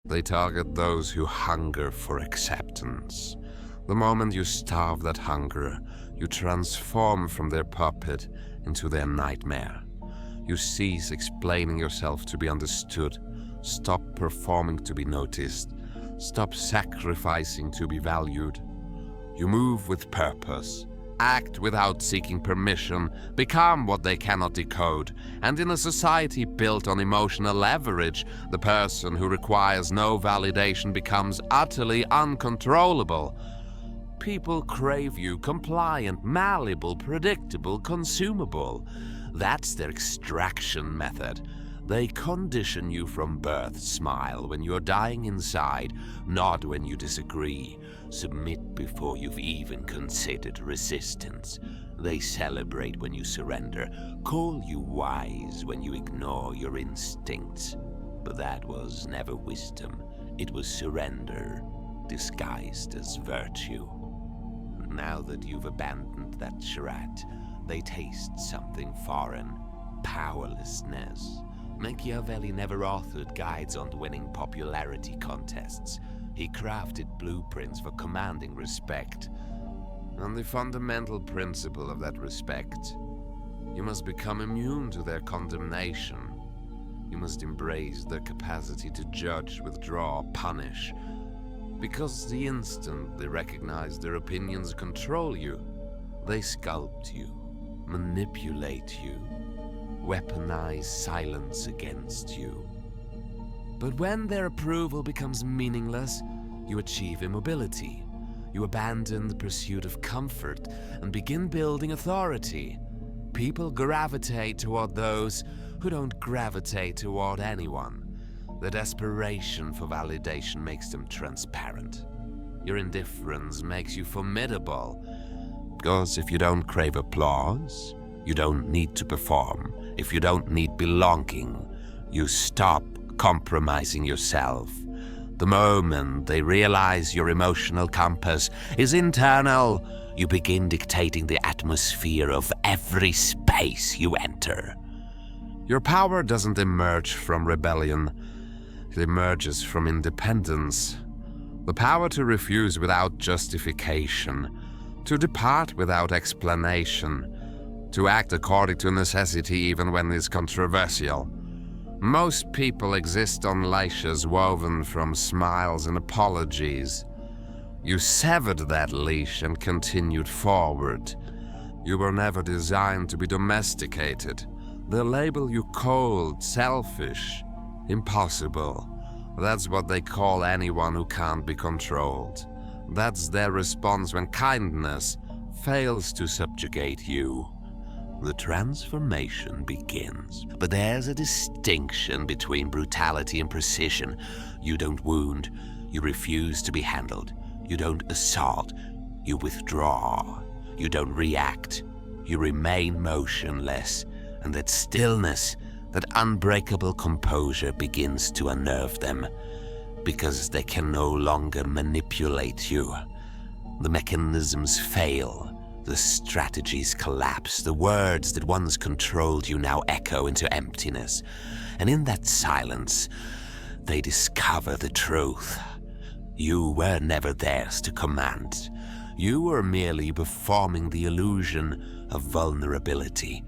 They target those who hunger for acceptance. The moment you starve that hunger, you transform from their puppet into their nightmare. You cease explaining yourself to be understood, stop performing to be noticed, stop sacrificing to be valued. You move with purpose, act without seeking permission, become what they cannot decode, and in a society built on emotional leverage, the person who requires no validation becomes utterly uncontrollable. People crave you compliant, malleable, predictable, consumable. That's their extraction method. They condition you from birth. Smile when you're dying inside, nod when you disagree. Submit before you've even considered resistance. They celebrate when you surrender, call you wise when you ignore your instincts. But that was never wisdom. It was surrender, disguised as virtue. Now that you've abandoned that charade, they taste something foreign, powerlessness. Machiavelli never authored guides on winning popularity contests. He crafted blueprints for commanding respect. And the fundamental principle of that respect, you must become immune to their condemnation. You must embrace their capacity to judge, withdraw, punish. Because the instant they recognize their opinions control you, they sculpt you, manipulate you, weaponize silence against you. But when their approval becomes meaningless, you achieve immobility. You abandon the pursuit of comfort and begin building authority. People gravitate toward those who don't gravitate toward anyone. The desperation for validation makes them transparent. Your indifference makes you formidable. Because if you don't crave applause, you don't need to perform. If you don't need belonging, you stop compromising yourself. The moment they realize your emotional compass is internal, you begin dictating the atmosphere of every space you enter. Your power doesn't emerge from rebellion. It emerges from independence. The power to refuse without justification, to depart without explanation, to act according to necessity even when it's controversial. Most people exist on leashes woven from smiles and apologies. You severed that leash and continued forward. You were never designed to be domesticated. They label you cold, selfish, impossible. That's what they call anyone who can't be controlled. That's their response when kindness fails to subjugate you. The transformation begins. But there's a distinction between brutality and precision. You don't wound, you refuse to be handled. You don't assault, you withdraw. You don't react, you remain motionless. And that stillness, that unbreakable composure begins to unnerve them, because they can no longer manipulate you. The mechanisms fail. The strategies collapse. The words that once controlled you now echo into emptiness. And in that silence, they discover the truth. You were never theirs to command. You were merely performing the illusion of vulnerability.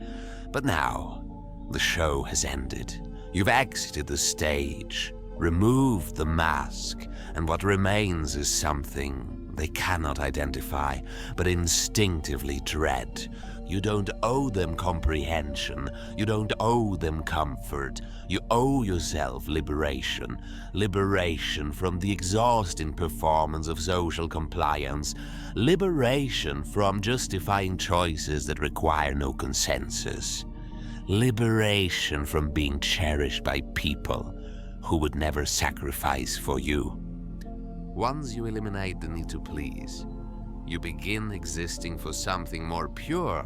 But now, the show has ended. You've exited the stage, removed the mask, and what remains is something they cannot identify, but instinctively dread. You don't owe them comprehension. You don't owe them comfort. You owe yourself liberation. Liberation from the exhausting performance of social compliance. Liberation from justifying choices that require no consensus. Liberation from being cherished by people who would never sacrifice for you. Once you eliminate the need to please, you begin existing for something more pure.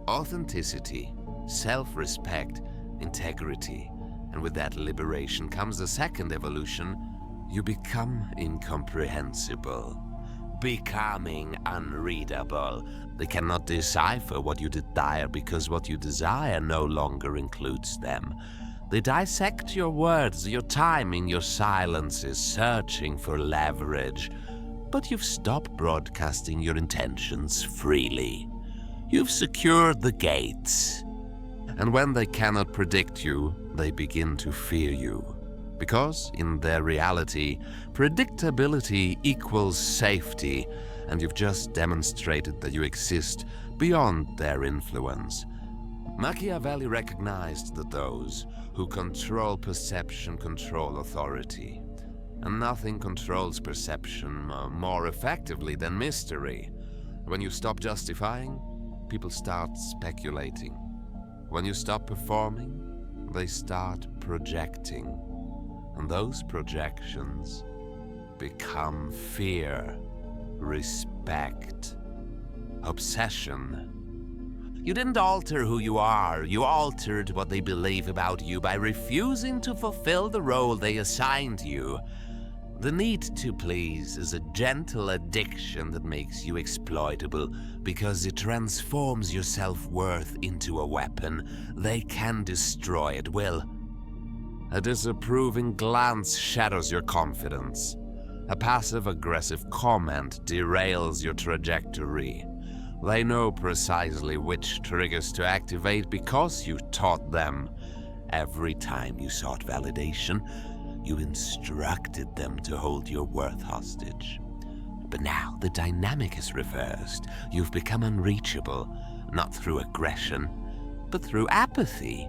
Authenticity, self-respect, integrity. And with that liberation comes the second evolution. You become incomprehensible. Becoming unreadable. They cannot decipher what you desire because what you desire no longer includes them. They dissect your words, your timing, your silences, searching for leverage. But you've stopped broadcasting your intentions freely. You've secured the gates. And when they cannot predict you, they begin to fear you. Because, in their reality, predictability equals safety, and you've just demonstrated that you exist beyond their influence. Machiavelli recognized that those who control perception control authority. And nothing controls perception more effectively than mystery. When you stop justifying, people start speculating. When you stop performing, they start projecting. And those projections become fear, respect, obsession. You didn't alter who you are, you altered what they believe about you by refusing to fulfill the role they assigned you. The need to please is a gentle addiction that makes you exploitable because it transforms your self-worth into a weapon they can destroy at will. A disapproving glance shatters your confidence. A passive-aggressive comment derails your trajectory. They know precisely which triggers to activate because you taught them. Every time you sought validation, you instructed them to hold your worth hostage. But now the dynamic is reversed. You've become unreachable, not through aggression, but through apathy.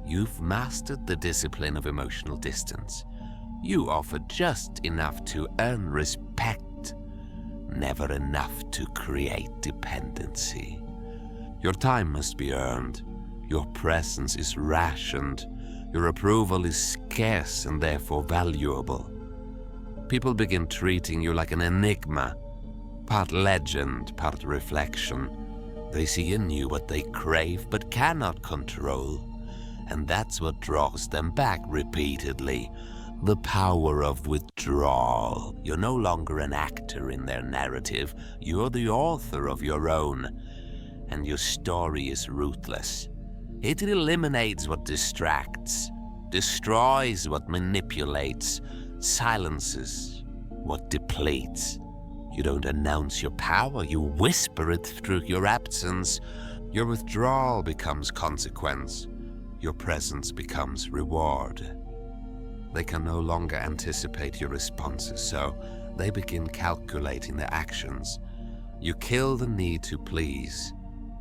You've mastered the discipline of emotional distance. You offer just enough to earn respect, never enough to create dependency. Your time must be earned. Your presence is rationed. Your approval is scarce and therefore valuable. People begin treating you like an enigma, part legend, part reflection. They see in you what they crave but cannot control. And that's what draws them back repeatedly. The power of withdrawal. You're no longer an actor in their narrative. You're the author of your own. And your story is ruthless. It eliminates what distracts, destroys what manipulates, silences what depletes. You don't announce your power, you whisper it through your absence. Your withdrawal becomes consequence. Your presence becomes reward. They can no longer anticipate your responses, so they begin calculating their actions. You kill the need to please,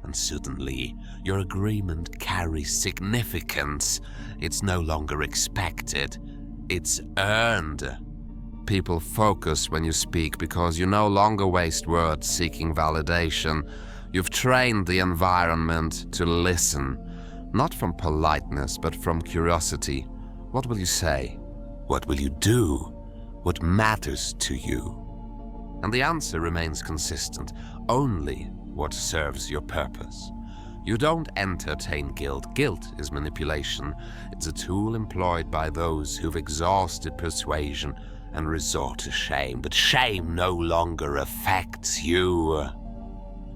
and suddenly your agreement carries significance. It's no longer expected, it's earned. People focus when you speak because you no longer waste words seeking validation. You've trained the environment to listen. Not from politeness, but from curiosity. What will you say? What will you do? What matters to you? And the answer remains consistent. Only what serves your purpose. You don't entertain guilt. Guilt is manipulation. It's a tool employed by those who've exhausted persuasion and resort to shame. But shame no longer affects you.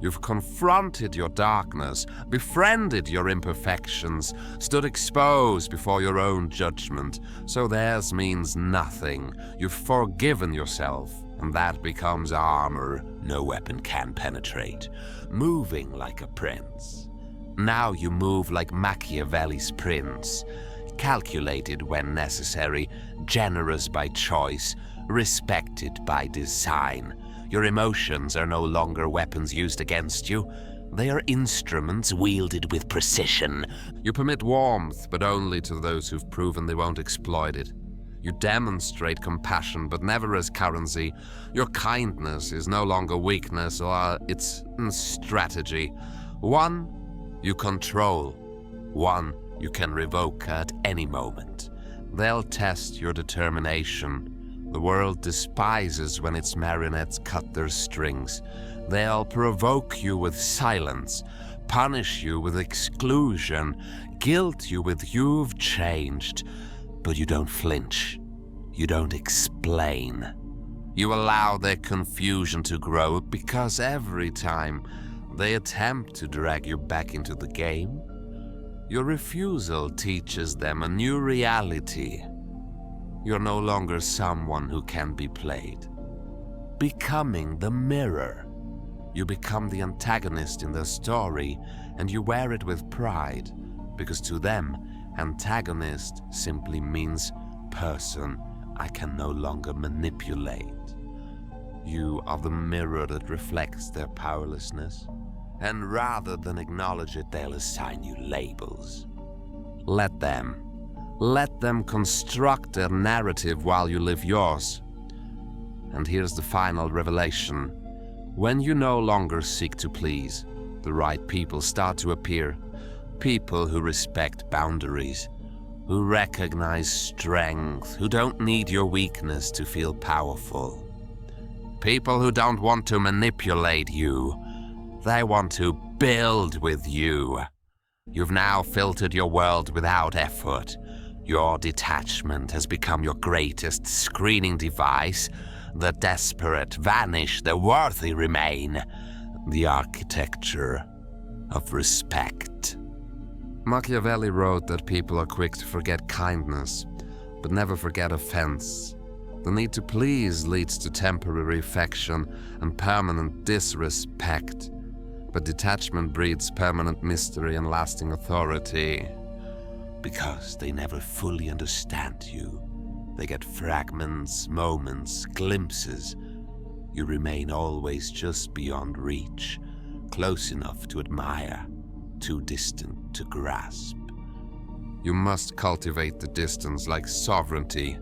You've confronted your darkness, befriended your imperfections, stood exposed before your own judgment, so theirs means nothing. You've forgiven yourself, and that becomes armor no weapon can penetrate. Moving like a prince. Now you move like Machiavelli's prince, calculated when necessary, generous by choice, respected by design. Your emotions are no longer weapons used against you. They are instruments wielded with precision. You permit warmth, but only to those who've proven they won't exploit it. You demonstrate compassion, but never as currency. Your kindness is no longer weakness, or it's strategy. One, you control. One, you can revoke at any moment. They'll test your determination. The world despises when its marionettes cut their strings. They'll provoke you with silence, punish you with exclusion, guilt you with you've changed. But you don't flinch. You don't explain. You allow their confusion to grow because every time they attempt to drag you back into the game, Your refusal teaches them a new reality. You're no longer someone who can be played. Becoming the mirror. You become the antagonist in their story, and you wear it with pride, because to them, antagonist simply means person I can no longer manipulate. You are the mirror that reflects their powerlessness, and rather than acknowledge it, they'll assign you labels. Let them construct their narrative while you live yours. And here's the final revelation. When you no longer seek to please, the right people start to appear. People who respect boundaries, who recognize strength, who don't need your weakness to feel powerful. People who don't want to manipulate you. They want to build with you. You've now filtered your world without effort. Your detachment has become your greatest screening device. The desperate vanish, the worthy remain. The architecture of respect. Machiavelli wrote that people are quick to forget kindness, but never forget offense. The need to please leads to temporary affection and permanent disrespect, but detachment breeds permanent mystery and lasting authority. Because they never fully understand you. They get fragments, moments, glimpses. You remain always just beyond reach, close enough to admire, too distant to grasp. You must cultivate the distance like sovereignty.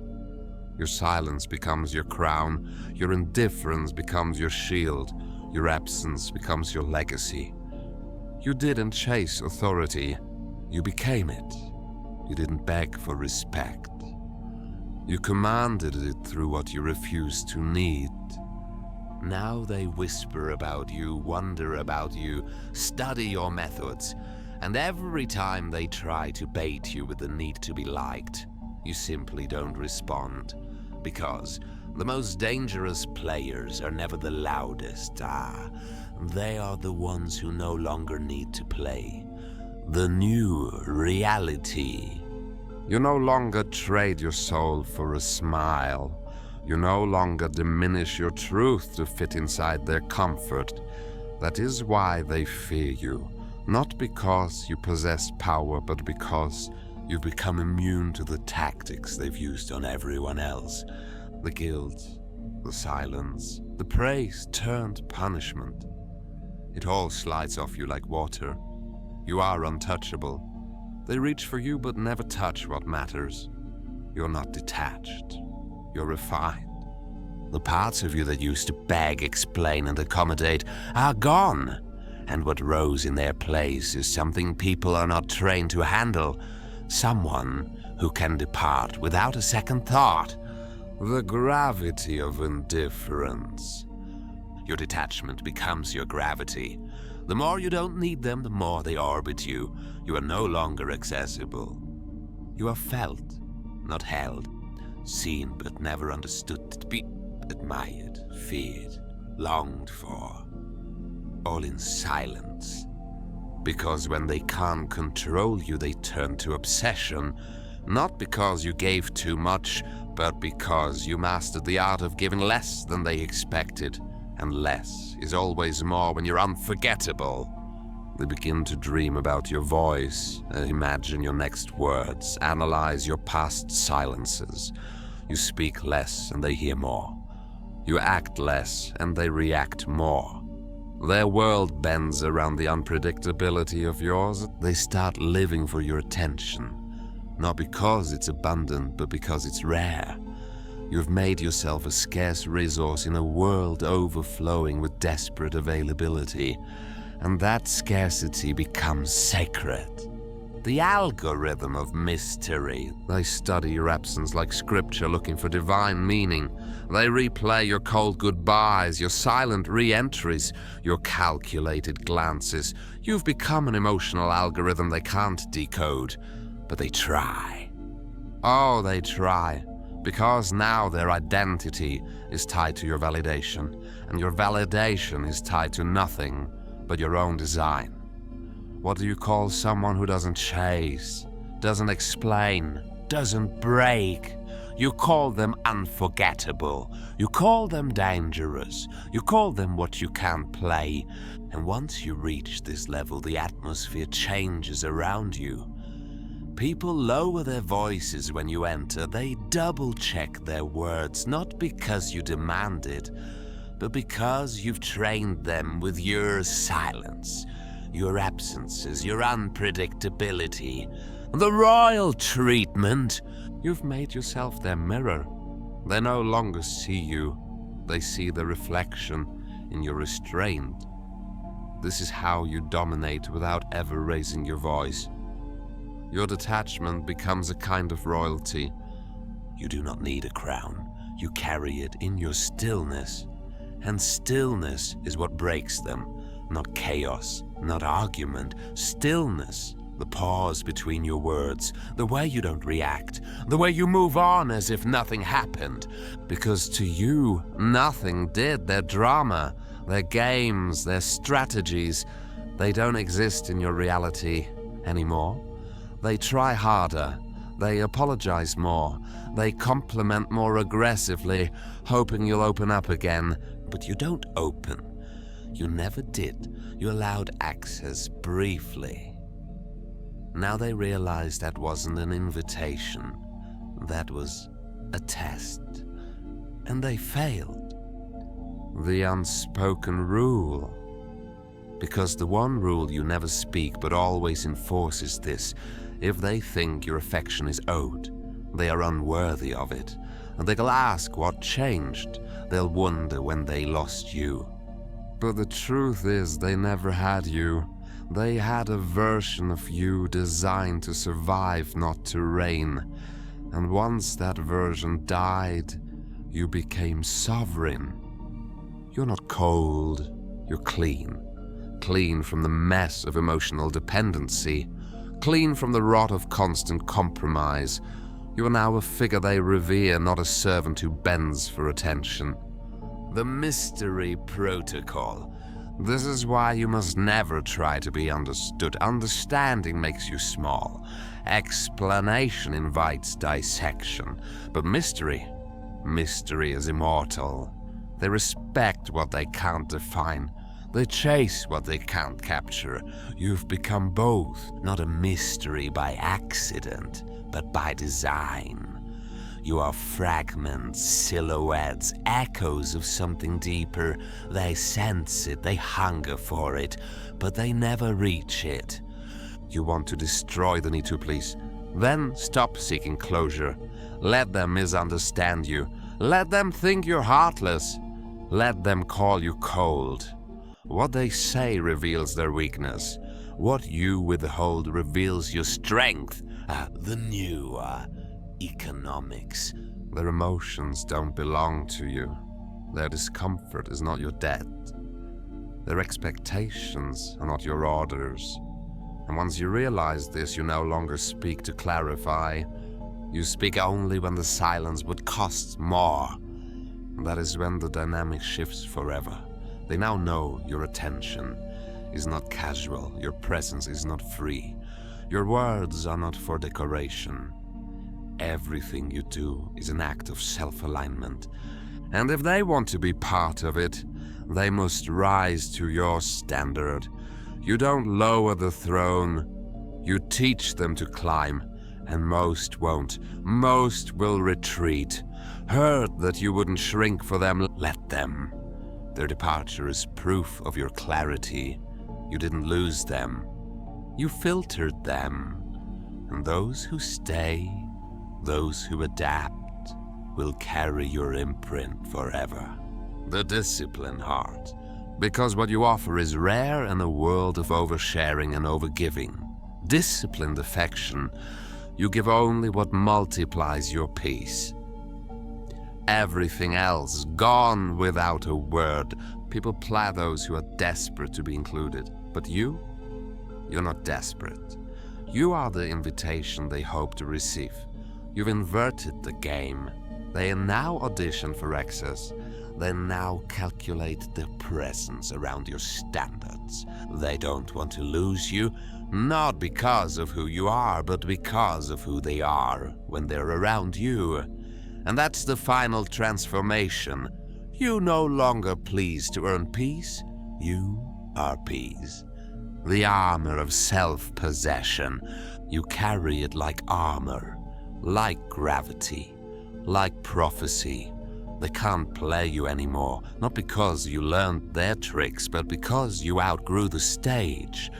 Your silence becomes your crown, your indifference becomes your shield, your absence becomes your legacy. You didn't chase authority, you became it. You didn't beg for respect. You commanded it through what you refused to need. Now they whisper about you, wonder about you, study your methods, and every time they try to bait you with the need to be liked, you simply don't respond. Because the most dangerous players are never the loudest. They are the ones who no longer need to play. The new reality. You no longer trade your soul for a smile. You no longer diminish your truth to fit inside their comfort. That is why they fear you. Not because you possess power, but because you've become immune to the tactics they've used on everyone else. The guilt, the silence, the praise turned punishment. It all slides off you like water. You are untouchable. They reach for you but never touch what matters. You're not detached. You're refined. The parts of you that used to beg, explain, and accommodate are gone. And what rose in their place is something people are not trained to handle. Someone who can depart without a second thought. The gravity of indifference. Your detachment becomes your gravity. The more you don't need them, the more they orbit you. You are no longer accessible. You are felt, not held. Seen but never understood. To be admired, feared, longed for. All in silence. Because when they can't control you, they turn to obsession. Not because you gave too much, but because you mastered the art of giving less than they expected. And less is always more when you're unforgettable. They begin to dream about your voice, imagine your next words, analyze your past silences. You speak less and they hear more. You act less and they react more. Their world bends around the unpredictability of yours. They start living for your attention. Not because it's abundant, but because it's rare. You've made yourself a scarce resource in a world overflowing with desperate availability, and that scarcity becomes sacred. The algorithm of mystery. They study your absence like scripture looking for divine meaning. They replay your cold goodbyes, your silent re-entries, your calculated glances. You've become an emotional algorithm they can't decode, but they try. Oh, they try. Because now their identity is tied to your validation, and your validation is tied to nothing but your own design. What do you call someone who doesn't chase, doesn't explain, doesn't break? You call them unforgettable. You call them dangerous. You call them what you can't play. And once you reach this level, the atmosphere changes around you. People lower their voices when you enter. They double-check their words, not because you demand it, but because you've trained them with your silence, your absences, your unpredictability. The royal treatment. You've made yourself their mirror. They no longer see you. They see the reflection in your restraint. This is how you dominate without ever raising your voice. Your detachment becomes a kind of royalty. You do not need a crown. You carry it in your stillness. And stillness is what breaks them. Not chaos, not argument. Stillness. The pause between your words, the way you don't react, the way you move on as if nothing happened. Because to you, nothing did. Their drama, their games, their strategies, they don't exist in your reality anymore. They try harder, they apologize more, they compliment more aggressively, hoping you'll open up again. But you don't open. You never did. You allowed access briefly. Now they realized that wasn't an invitation, that was a test. And they failed. The unspoken rule. Because the one rule you never speak but always enforce is this: if they think your affection is owed, they are unworthy of it. And they'll ask what changed. They'll wonder when they lost you. But the truth is they never had you. They had a version of you designed to survive, not to reign. And once that version died, you became sovereign. You're not cold, you're clean. Clean from the mess of emotional dependency. Clean from the rot of constant compromise. You are now a figure they revere, not a servant who bends for attention. The mystery protocol. This is why you must never try to be understood. Understanding makes you small. Explanation invites dissection. But mystery is immortal. They respect what they can't define. They chase what they can't capture. You've become both, not a mystery by accident, but by design. You are fragments, silhouettes, echoes of something deeper. They sense it, they hunger for it, but they never reach it. You want to destroy the need to please. Then stop seeking closure. Let them misunderstand you. Let them think you're heartless. Let them call you cold. What they say reveals their weakness. What you withhold reveals your strength. The new economics. Their emotions don't belong to you. Their discomfort is not your debt. Their expectations are not your orders. And once you realize this, you no longer speak to clarify. You speak only when the silence would cost more. And that is when the dynamic shifts forever. They now know your attention is not casual. Your presence is not free. Your words are not for decoration. Everything you do is an act of self-alignment. And if they want to be part of it, they must rise to your standard. You don't lower the throne. You teach them to climb. And most won't. Most will retreat. Hurt that you wouldn't shrink for them. Let them. Their departure is proof of your clarity. You didn't lose them. You filtered them. And those who stay, those who adapt, will carry your imprint forever. The disciplined heart. Because what you offer is rare in a world of oversharing and overgiving. Disciplined affection. You give only what multiplies your peace. Everything else gone without a word. People ply those who are desperate to be included. But you're not desperate. You are the invitation they hope to receive. You've inverted the game. They now audition for access. They now calculate their presence around your standards. They don't want to lose you, not because of who you are, but because of who they are when they're around you. And that's the final transformation. You no longer please to earn peace, you are peace. The armor of self-possession. You carry it like armor, like gravity, like prophecy. They can't play you anymore, not because you learned their tricks, but because you outgrew the stage.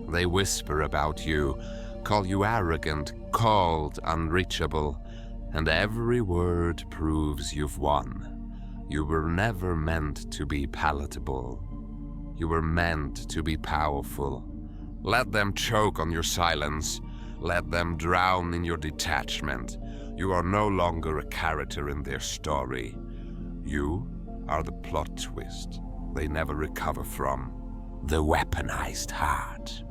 They whisper about you, call you arrogant, cold, unreachable, and every word proves you've won. You were never meant to be palatable. You were meant to be powerful. Let them choke on your silence. Let them drown in your detachment. You are no longer a character in their story. You are the plot twist they never recover from. The weaponized heart.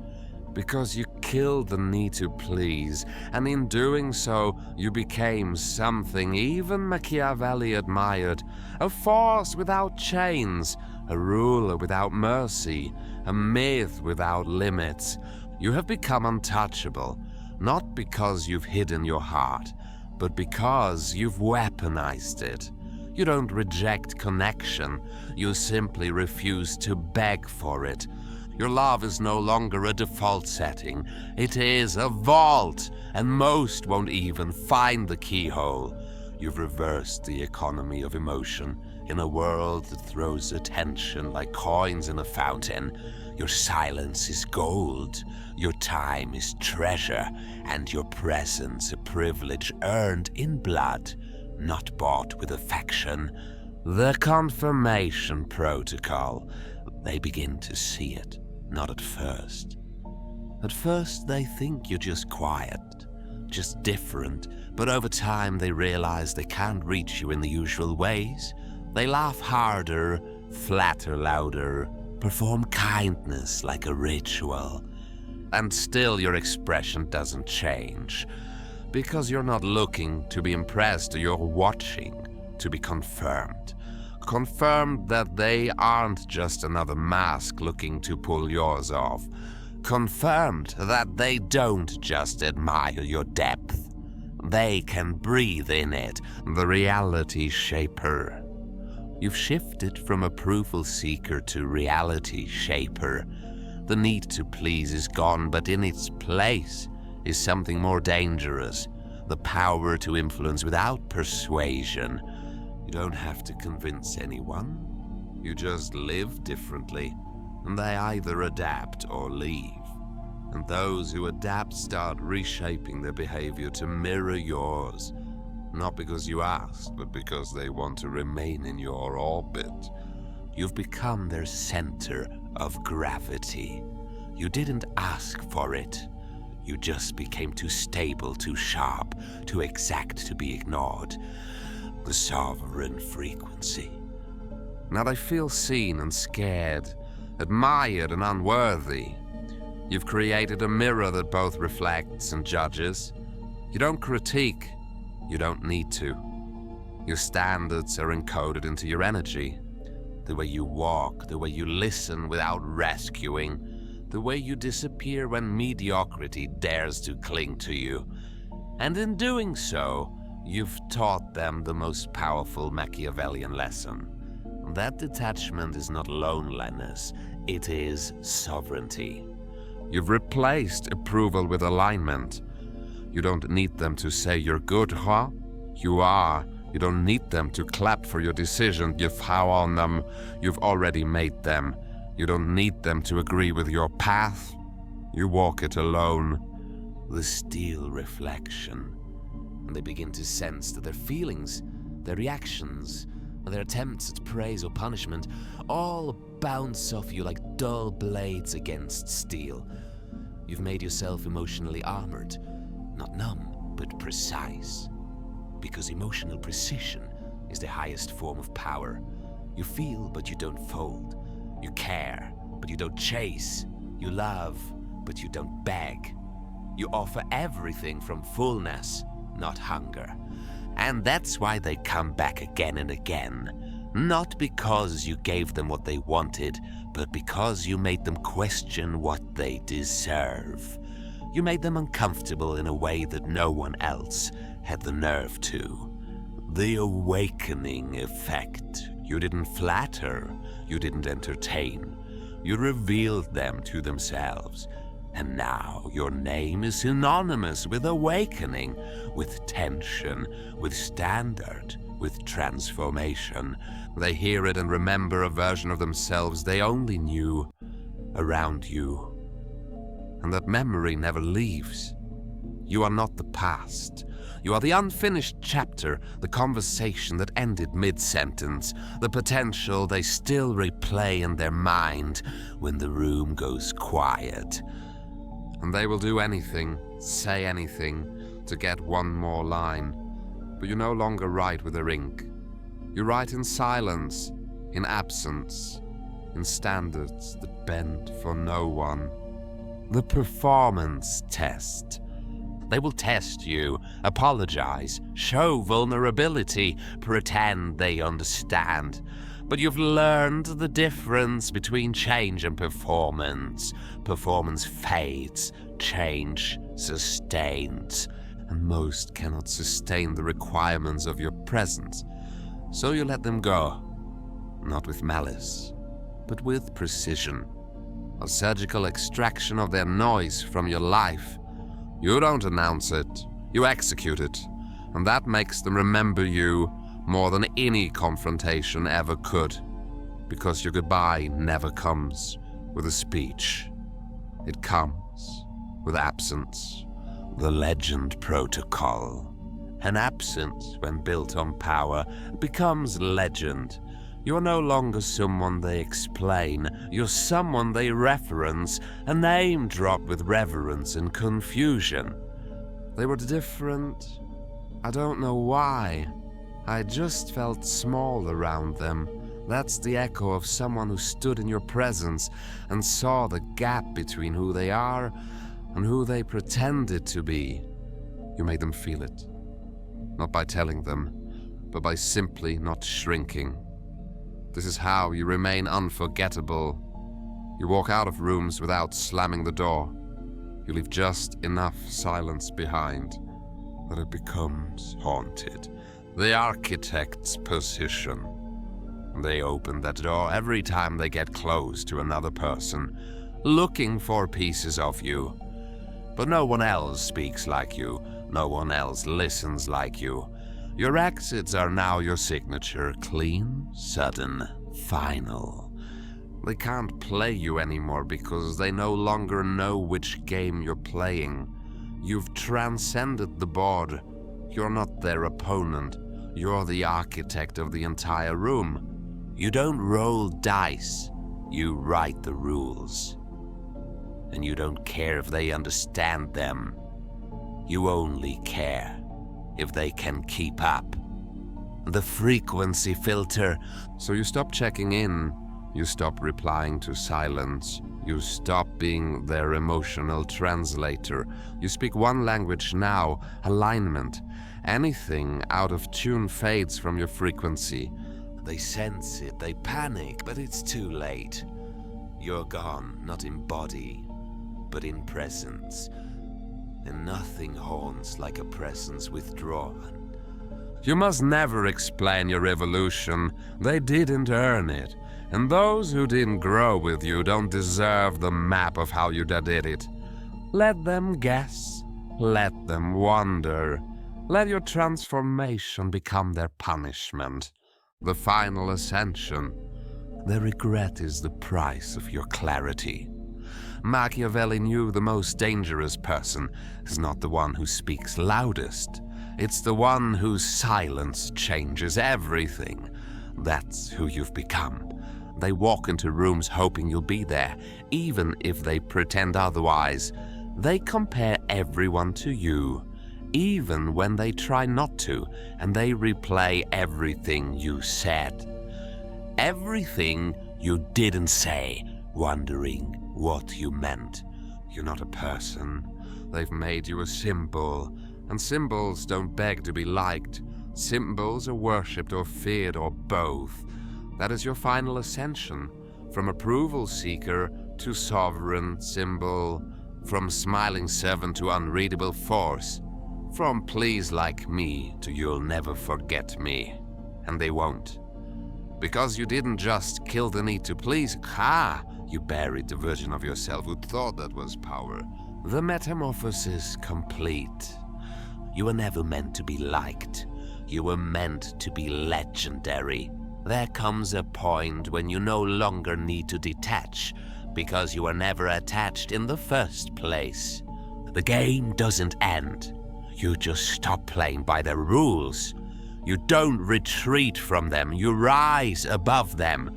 Because you killed the need to please, and in doing so, you became something even Machiavelli admired. A force without chains, a ruler without mercy, a myth without limits. You have become untouchable, not because you've hidden your heart, but because you've weaponized it. You don't reject connection, you simply refuse to beg for it. Your love is no longer a default setting, it is a vault, and most won't even find the keyhole. You've reversed the economy of emotion in a world that throws attention like coins in a fountain. Your silence is gold, your time is treasure, and your presence a privilege earned in blood, not bought with affection. The confirmation protocol. They begin to see it, not at first. At first they think you're just quiet, just different, but over time they realize they can't reach you in the usual ways. They laugh harder, flatter louder, perform kindness like a ritual. And still your expression doesn't change. Because you're not looking to be impressed, you're watching to be confirmed. Confirmed that they aren't just another mask looking to pull yours off. Confirmed that they don't just admire your depth. They can breathe in it, the reality shaper. You've shifted from approval seeker to reality shaper. The need to please is gone, but in its place is something more dangerous. The power to influence without persuasion. You don't have to convince anyone. You just live differently, and they either adapt or leave. And those who adapt start reshaping their behavior to mirror yours. Not because you asked, but because they want to remain in your orbit. You've become their center of gravity. You didn't ask for it. You just became too stable, too sharp, too exact to be ignored. The sovereign frequency. Now they feel seen and scared, admired and unworthy. You've created a mirror that both reflects and judges. You don't critique. You don't need to. Your standards are encoded into your energy. The way you walk, the way you listen without rescuing, the way you disappear when mediocrity dares to cling to you. And in doing so, you've taught them the most powerful Machiavellian lesson. That detachment is not loneliness, it is sovereignty. You've replaced approval with alignment. You don't need them to say you're good, huh? You are. You don't need them to clap for your decision. You vow on them. You've already made them. You don't need them to agree with your path. You walk it alone. The steel reflection. And they begin to sense that their feelings, their reactions, their attempts at praise or punishment all bounce off you like dull blades against steel. You've made yourself emotionally armored. Not numb, but precise. Because emotional precision is the highest form of power. You feel, but you don't fold. You care, but you don't chase. You love, but you don't beg. You offer everything from fullness, not hunger. And that's why they come back again and again. Not because you gave them what they wanted, but because you made them question what they deserve. You made them uncomfortable in a way that no one else had the nerve to. The awakening effect. You didn't flatter, you didn't entertain. You revealed them to themselves. And now your name is synonymous with awakening, with tension, with standard, with transformation. They hear it and remember a version of themselves they only knew around you. And that memory never leaves. You are not the past. You are the unfinished chapter, the conversation that ended mid-sentence, the potential they still replay in their mind when the room goes quiet. And they will do anything, say anything, to get one more line. But you no longer write with their ink. You write in silence, in absence, in standards that bend for no one. The performance test. They will test you, apologize, show vulnerability, pretend they understand. But you've learned the difference between change and performance. Performance fades, change sustains. And most cannot sustain the requirements of your presence. So you let them go, not with malice, but with precision. A surgical extraction of their noise from your life. You don't announce it, you execute it, and that makes them remember you more than any confrontation ever could, because your goodbye never comes with a speech. It comes with absence, the legend protocol. An absence, when built on power, becomes legend. You're no longer someone they explain, you're someone they reference, a name drop with reverence and confusion. They were different. I don't know why. I just felt small around them. That's the echo of someone who stood in your presence and saw the gap between who they are and who they pretended to be. You made them feel it. Not by telling them, but by simply not shrinking. This is how you remain unforgettable. You walk out of rooms without slamming the door. You leave just enough silence behind that it becomes haunted. The architect's position. They open that door every time they get close to another person, looking for pieces of you. But no one else speaks like you. No one else listens like you. Your exits are now your signature, clean, sudden, final. They can't play you anymore because they no longer know which game you're playing. You've transcended the board. You're not their opponent. You're the architect of the entire room. You don't roll dice. You write the rules. And you don't care if they understand them. You only care if they can keep up. The frequency filter. So you stop checking in. You stop replying to silence. You stop being their emotional translator. You speak one language now, alignment. Anything out of tune fades from your frequency. They sense it, they panic, but it's too late. You're gone, not in body, but in presence. And nothing haunts like a presence withdrawn. You must never explain your evolution. They didn't earn it. And those who didn't grow with you don't deserve the map of how you did it. Let them guess. Let them wonder. Let your transformation become their punishment. The final ascension. Their regret is the price of your clarity. Machiavelli knew the most dangerous person is not the one who speaks loudest. It's the one whose silence changes everything. That's who you've become. They walk into rooms hoping you'll be there, even if they pretend otherwise. They compare everyone to you, even when they try not to, and they replay everything you said. Everything you didn't say, wondering what you meant. You're not a person. They've made you a symbol, and symbols don't beg to be liked. Symbols are worshipped or feared or both. That is your final ascension, from approval seeker to sovereign symbol, from smiling servant to unreadable force, from please like me to you'll never forget me. And they won't. Because you didn't just kill the need to please, you buried the version of yourself who thought that was power. The metamorphosis complete. You were never meant to be liked. You were meant to be legendary. There comes a point when you no longer need to detach, because you were never attached in the first place. The game doesn't end. You just stop playing by the rules. You don't retreat from them, you rise above them.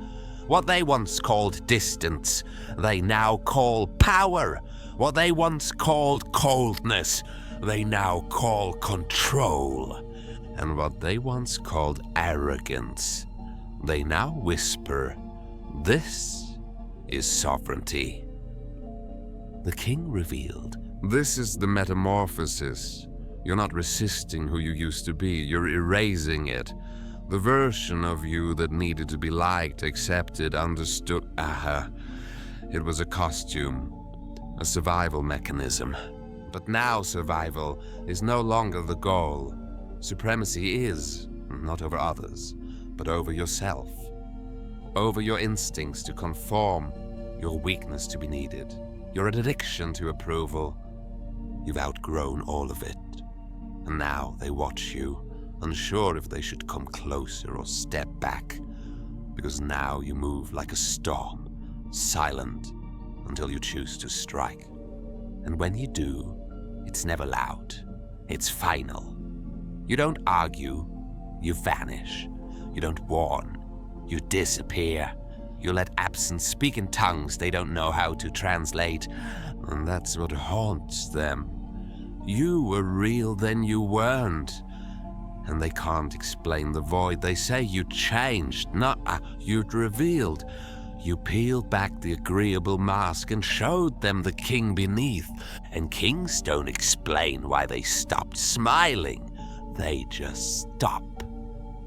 What they once called distance, they now call power. What they once called coldness, they now call control. And what they once called arrogance, they now whisper, this is sovereignty. The king revealed, this is the metamorphosis. You're not resisting who you used to be, you're erasing it. The version of you that needed to be liked, accepted, understood. It was a costume, a survival mechanism. But now survival is no longer the goal. Supremacy is, not over others, but over yourself. Over your instincts to conform, your weakness to be needed, your addiction to approval. You've outgrown all of it. And now they watch you, unsure if they should come closer or step back, because now you move like a storm, silent, until you choose to strike. And when you do, it's never loud. It's final. You don't argue, you vanish. You don't warn, you disappear. You let absence speak in tongues they don't know how to translate, and that's what haunts them. You were real, then you weren't. And they can't explain the void. They say you changed. You'd revealed. You peeled back the agreeable mask and showed them the king beneath. And kings don't explain why they stopped smiling. They just stopped.